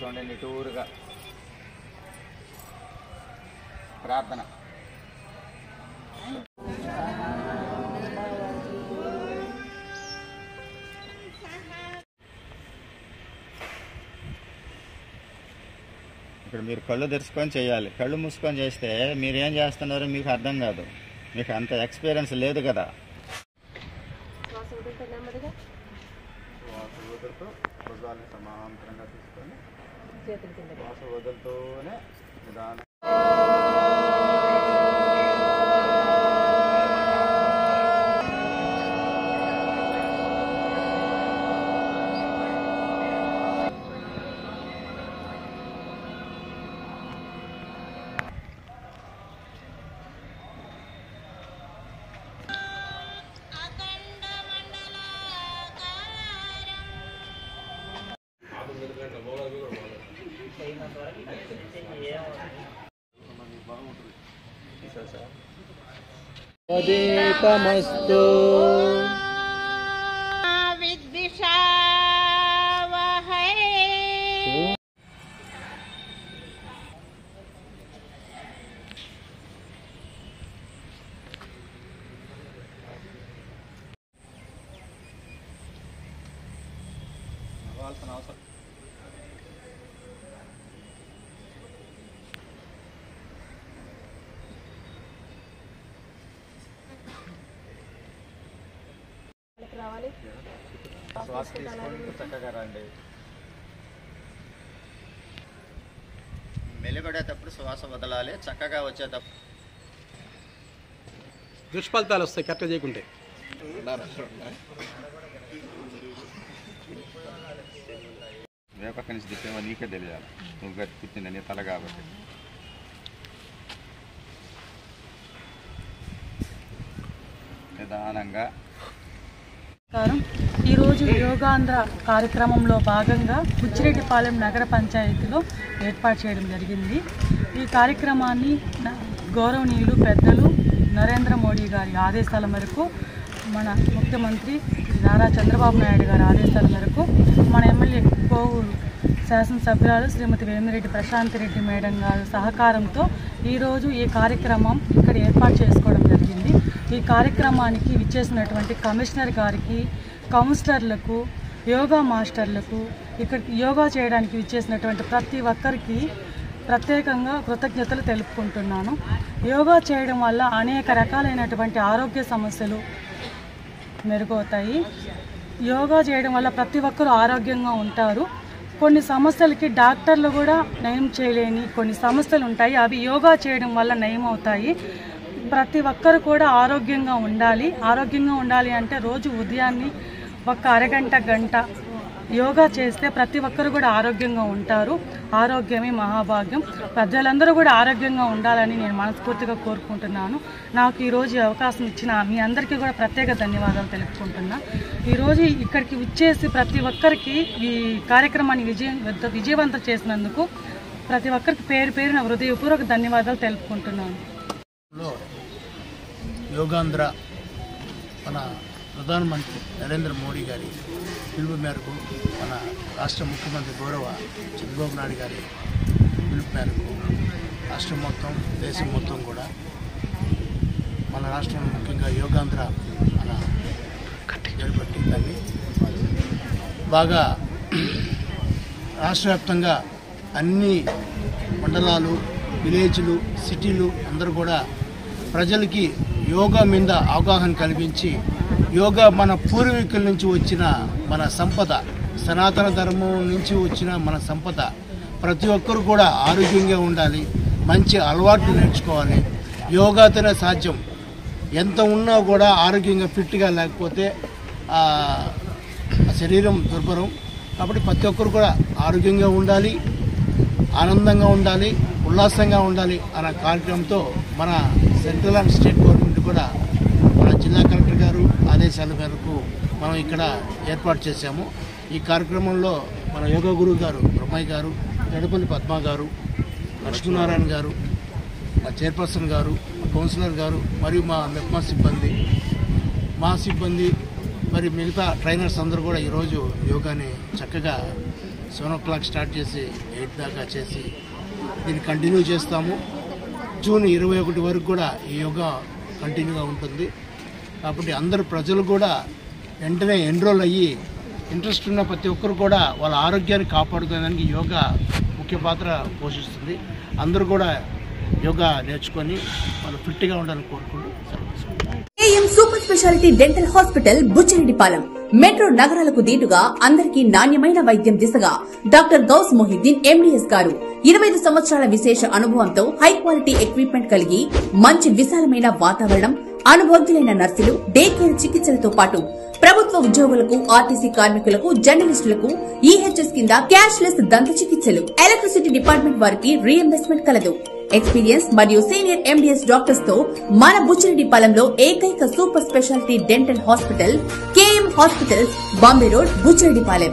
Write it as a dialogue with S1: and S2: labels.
S1: కూర్చోండి నిటూరుగా ప్రార్థన. ఇప్పుడు మీరు కళ్ళు తెరుచుకొని చేయాలి. కళ్ళు మూసుకొని చేస్తే మీరేం చేస్తున్నారో మీకు అర్థం కాదు, మీకు అంత ఎక్స్పీరియన్స్ లేదు కదా. శ్వాస వదులుతూ భుజాన్ని సమాంతరంగా తీసుకొని శ్వాస వదులుతూనే నిదానం.
S2: దీపమస్తు
S3: విద్విషావహై.
S1: అవ్వాల్సిన అవసరం శ్వాస తీసుకుంటూ చక్కగా రండి. మెలిపడేటప్పుడు శ్వాస వదలాలి, చక్కగా వచ్చేటప్పుడు
S2: దుష్ఫలితాలు వస్తాయి కరెక్ట్గా చేయకుంటే.
S1: ఏ పక్క నుంచి తిప్పేవో నీకే తెలియాలి, నువ్వు గట్టి తిప్పింది నీ తల కాబట్టి. నిదానంగా.
S4: ఈరోజు యోగాంధ్ర కార్యక్రమంలో భాగంగా బుచ్చిరెడ్డిపాలెం నగర పంచాయతీలో ఏర్పాటు చేయడం జరిగింది. ఈ కార్యక్రమాన్ని గౌరవనీయులు పెద్దలు నరేంద్ర మోడీ గారి ఆదేశాల మేరకు, మన ముఖ్యమంత్రి నారా చంద్రబాబు నాయుడు గారి ఆదేశాల మేరకు, మన ఎమ్మెల్యే కోవూరు శాసనసభ్యురాలు శ్రీమతి వేమిరెడ్డి ప్రశాంత్ రెడ్డి మేడం గారి సహకారంతో ఈరోజు ఈ కార్యక్రమం ఇక్కడ ఏర్పాటు చేసుకోవడం జరిగింది. ఈ కార్యక్రమానికి విచ్చేసినటువంటి కమిషనర్ గారికి, కౌన్సిలర్లకు, యోగా మాస్టర్లకు, ఇక్కడ యోగా చేయడానికి విచ్చేసినటువంటి ప్రతి ఒక్కరికి ప్రత్యేకంగా కృతజ్ఞతలు తెలుపుకుంటున్నాను. యోగా చేయడం వల్ల అనేక రకాలైనటువంటి ఆరోగ్య సమస్యలు మెరుగవుతాయి. యోగా చేయడం వల్ల ప్రతి ఒక్కరూ ఆరోగ్యంగా ఉంటారు. కొన్ని సమస్యలకి డాక్టర్లు కూడా నయం చేయలేని కొన్ని సమస్యలు ఉంటాయి, అవి యోగా చేయడం వల్ల నయం అవుతాయి. ప్రతి ఒక్కరు కూడా ఆరోగ్యంగా ఉండాలి. ఆరోగ్యంగా ఉండాలి అంటే రోజు ఉదయాన్నే ఒక అరగంట గంట యోగా చేస్తే ప్రతి ఒక్కరు కూడా ఆరోగ్యంగా ఉంటారు. ఆరోగ్యమే మహాభాగ్యం. ప్రజలందరూ కూడా ఆరోగ్యంగా ఉండాలని నేను మనస్ఫూర్తిగా కోరుకుంటున్నాను. నాకు ఈరోజు అవకాశం ఇచ్చిన మీ అందరికీ కూడా ప్రత్యేక ధన్యవాదాలు తెలుపుకుంటున్నా. ఈరోజు ఇక్కడికి వచ్చేసి ప్రతి ఒక్కరికి ఈ కార్యక్రమాన్ని విజయవంతం చేసినందుకు ప్రతి ఒక్కరికి పేరు పేరున హృదయపూర్వక ధన్యవాదాలు తెలుపుకుంటున్నాను.
S5: యోగాంధ్ర మన ప్రధానమంత్రి నరేంద్ర మోడీ గారి పిలుపు మేరకు, మన రాష్ట్ర ముఖ్యమంత్రి గౌరవ చంద్రబాబు నాయుడు గారి పిలుపు మేరకు రాష్ట్రం మొత్తం, దేశం మొత్తం కూడా మన రాష్ట్రంలో ముఖ్యంగా యోగాంధ్ర మన చేపట్టి దాన్ని బాగా రాష్ట్ర వ్యాప్తంగా అన్ని మండలాలు, విలేజ్లు, సిటీలు అందరూ కూడా ప్రజలకి యోగా మీద అవగాహన కల్పించి, యోగా మన పూర్వీకుల నుంచి వచ్చిన మన సంపద, సనాతన ధర్మం నుంచి వచ్చిన మన సంపద. ప్రతి ఒక్కరు కూడా ఆరోగ్యంగా ఉండాలి, మంచి అలవాట్లు నేర్చుకోవాలి. యోగాతోనే సాధ్యం. ఎంత ఉన్నా కూడా ఆరోగ్యంగా ఫిట్గా లేకపోతే శరీరం దుర్భరం. కాబట్టి ప్రతి ఒక్కరు కూడా ఆరోగ్యంగా ఉండాలి, ఆనందంగా ఉండాలి, ఉల్లాసంగా ఉండాలి అన్న కార్యక్రమంతో మన సెంట్రల్ అండ్ స్టేట్ గవర్నమెంట్ కూడా మన జిల్లా కలెక్టర్ గారు ఆదేశాల మేరకు మనం ఇక్కడ ఏర్పాటు చేశాము. ఈ కార్యక్రమంలో మన యోగా గురువు గారు బ్రహ్మయ్య గారు, ఎడపల్లి పద్మ గారు, లక్ష్మీనారాయణ గారు, మా చైర్పర్సన్ గారు, కౌన్సిలర్ గారు, మరియు మా మెప్మా సిబ్బంది మరి మిగతా ట్రైనర్స్ అందరూ కూడా ఈరోజు యోగాని చక్కగా 7 o'clock స్టార్ట్ చేసి 8 దాకా చేసి దీన్ని కంటిన్యూ చేస్తాము. జూన్ 21 వరకు కూడా ఈ యోగా కంటిన్యూగా ఉంటుంది. కాబట్టి అందరు ప్రజలు కూడా వెంటనే ఎన్రోల్ అయ్యి ఇంట్రెస్ట్ ఉన్న ప్రతి ఒక్కరు కూడా వాళ్ళ ఆరోగ్యాన్ని కాపాడుకోవడానికి యోగా ముఖ్య పాత్ర పోషిస్తుంది. అందరూ కూడా యోగా నేర్చుకొని వాళ్ళు ఫిట్గా ఉండాలని కోరుకుంటూ
S3: KM super speciality dental hospital Buchireddipalem metro నగరాలకు దీటుగా అందరికీ నాణ్యమైన వైద్యం దిశగా డాక్టర్ గౌస్ మొహిద్దీన్ ఎండీఎస్ గారు 25 సంవత్సరాల విశేష అనుభవంతో హై క్వాలిటీ ఎక్విప్మెంట్ కలిగి మంచి విశాలమైన వాతావరణం, అనుభవజ్ఞులైన నర్సులు, డే కేర్ చికిత్సలతో పాటు ప్రభుత్వ ఉద్యోగులకు, ఆర్టీసీ కార్మికులకు, జర్నలిస్టులకు ఈహెచ్ఎస్ కింద క్యాష్లెస్ దంత చికిత్సలు, ఎలక్ట్రిసిటీ డిపార్ట్మెంట్ వారికి రీఎంబర్స్మెంట్ కలదు. ఎక్స్పీరియన్స్ మరియు సీనియర్ ఎండీఎస్ డాక్టర్స్ తో మన బుచ్చిరెడ్డిపాలెంలో ఏకైక super speciality dental hospital KM hospitals, Bombay road, Buchireddypalem.